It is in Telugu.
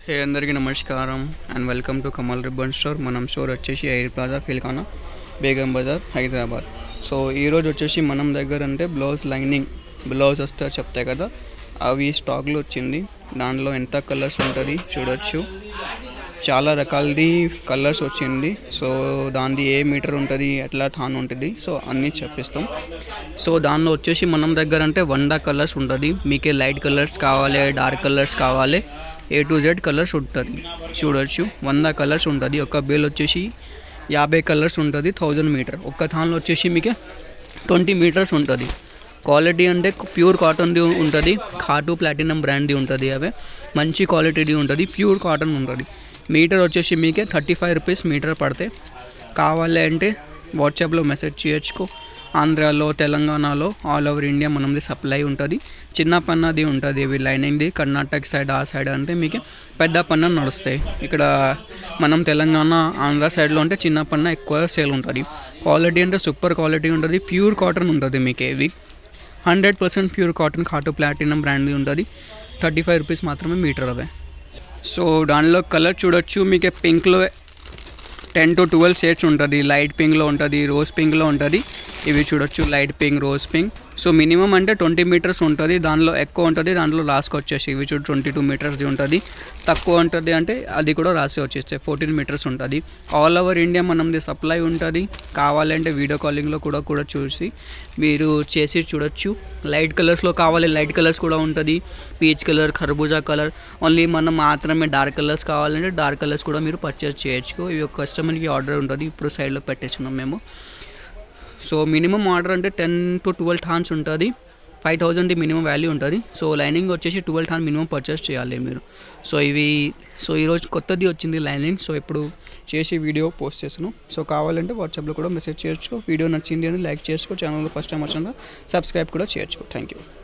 హే అందరికీ నమస్కారం and welcome to Kamal Ribbon Store. మనం స్టోర్ వచ్చేసి Air Plaza Feelkhana Begum Bazar Hyderabad. So ఈరోజు వచ్చేసి మనం దగ్గర అంటే బ్లౌజ్ లైనింగ్ బ్లౌజ్ వస్తే చెప్తాయి కదా, అవి స్టాక్లో వచ్చింది. దానిలో ఎంత కలర్స్ ఉంటుంది చూడొచ్చు, చాలా రకాలది కలర్స్ వచ్చింది. సో దానిది ఏ మీటర్ ఉంటుంది, ఎట్లా టాన్ ఉంటుంది, సో అన్నీ చెప్పిస్తాం. సో దానిలో వచ్చేసి మనం దగ్గర అంటే 100 కలర్స్ ఉంటుంది. మీకే లైట్ కలర్స్ కావాలి, డార్క్ కలర్స్ కావాలి, A to Z కలర్స్ ఉంటుంది. చూడొచ్చు 100 కలర్స్ ఉంటుంది. ఒక బేల్ వచ్చేసి 50 కలర్స్ ఉంటుంది. 1000 మీటర్. ఒక్క థాన్లో వచ్చేసి మీకు 20 మీటర్స్ ఉంటుంది. క్వాలిటీ అంటే ప్యూర్ కాటన్ది ఉంటుంది. ఖాటు ప్లాటినం బ్రాండ్ది ఉంటుంది. అవే మంచి క్వాలిటీది ఉంటుంది, ప్యూర్ కాటన్ ఉంటుంది. మీటర్ వచ్చేసి మీకే 35 రూపీస్ మీటర్ పడితే. కావాలి అంటే వాట్సాప్లో మెసేజ్ చేయొచ్చు. ఆంధ్రాలో, తెలంగాణలో, ఆల్ ఓవర్ ఇండియా మనది సప్లై ఉంటుంది. చిన్న పన్నది ఉంటుంది, ఇవి లైనింగ్ది. కర్ణాటక సైడ్ ఆ సైడ్ అంటే మీకు పెద్ద పన్న నడుస్తాయి. ఇక్కడ మనం తెలంగాణ, ఆంధ్ర సైడ్లో అంటే చిన్న పన్న ఎక్కువ సేల్ ఉంటుంది. క్వాలిటీ అంటే సూపర్ క్వాలిటీ ఉంటుంది, ప్యూర్ కాటన్ ఉంటుంది. మీకు ఇవి 100% ప్యూర్ కాటన్ ఖాటు ప్లాటినం బ్రాండ్ది ఉంటుంది. 35 రూపీస్ మాత్రమే మీటర్ అవే. సో దానిలో కలర్ చూడొచ్చు, మీకు పింక్లో 10 to 12 షేడ్స్ ఉంటుంది. లైట్ పింక్లో ఉంటుంది, రోజ్ పింక్లో ఉంటుంది. ఇవి చూడొచ్చు, light pink, rose pink. So minimum అంటే 20 మీటర్స్ ఉంటుంది. దానిలో ఎక్కువ ఉంటుంది, దాంట్లో లాస్ట్కి వచ్చేసి ఇవి చూడు 22 మీటర్స్ది ఉంటుంది. తక్కువ ఉంటుంది అంటే అది కూడా రాసి వచ్చేస్తే 14 మీటర్స్ ఉంటుంది. ఆల్ ఓవర్ ఇండియా మనది సప్లై ఉంటుంది. కావాలంటే వీడియో కాలింగ్లో కూడా చూసి మీరు చేసి చూడొచ్చు. లైట్ కలర్స్లో కావాలి, లైట్ కలర్స్ కూడా ఉంటుంది. పీచ్ కలర్, ఖర్బూజా కలర్. ఓన్లీ మనం మాత్రమే డార్క్ కలర్స్ కావాలంటే డార్క్ కలర్స్ కూడా మీరు పర్చేస్ చేయొచ్చు. ఇవి ఒక కస్టమర్కి ఆర్డర్ ఉంటుంది, ఇప్పుడు సైడ్లో పెట్టేస్తున్నాం మేము. సో మినిమం ఆర్డర్ అంటే 10 to 12 టాన్స్ ఉంటుంది. 5000 మినిమం వాల్యూ ఉంటుంది. సో లైనింగ్ వచ్చేసి 12 టాన్ మినిమం పర్చేస్ చేయాలి మీరు. సో ఈరోజు కొత్తది వచ్చింది లైనింగ్. సో ఇప్పుడు చేసి వీడియో పోస్ట్ చేస్తున్నాను. సో కావాలంటే వాట్సాప్లో కూడా మెసేజ్ చేయొచ్చు. వీడియో నచ్చింది అని లైక్ చేసుకో. ఛానల్లో ఫస్ట్ టైం వచ్చిన సబ్స్క్రైబ్ కూడా చేయొచ్చు. Thank you.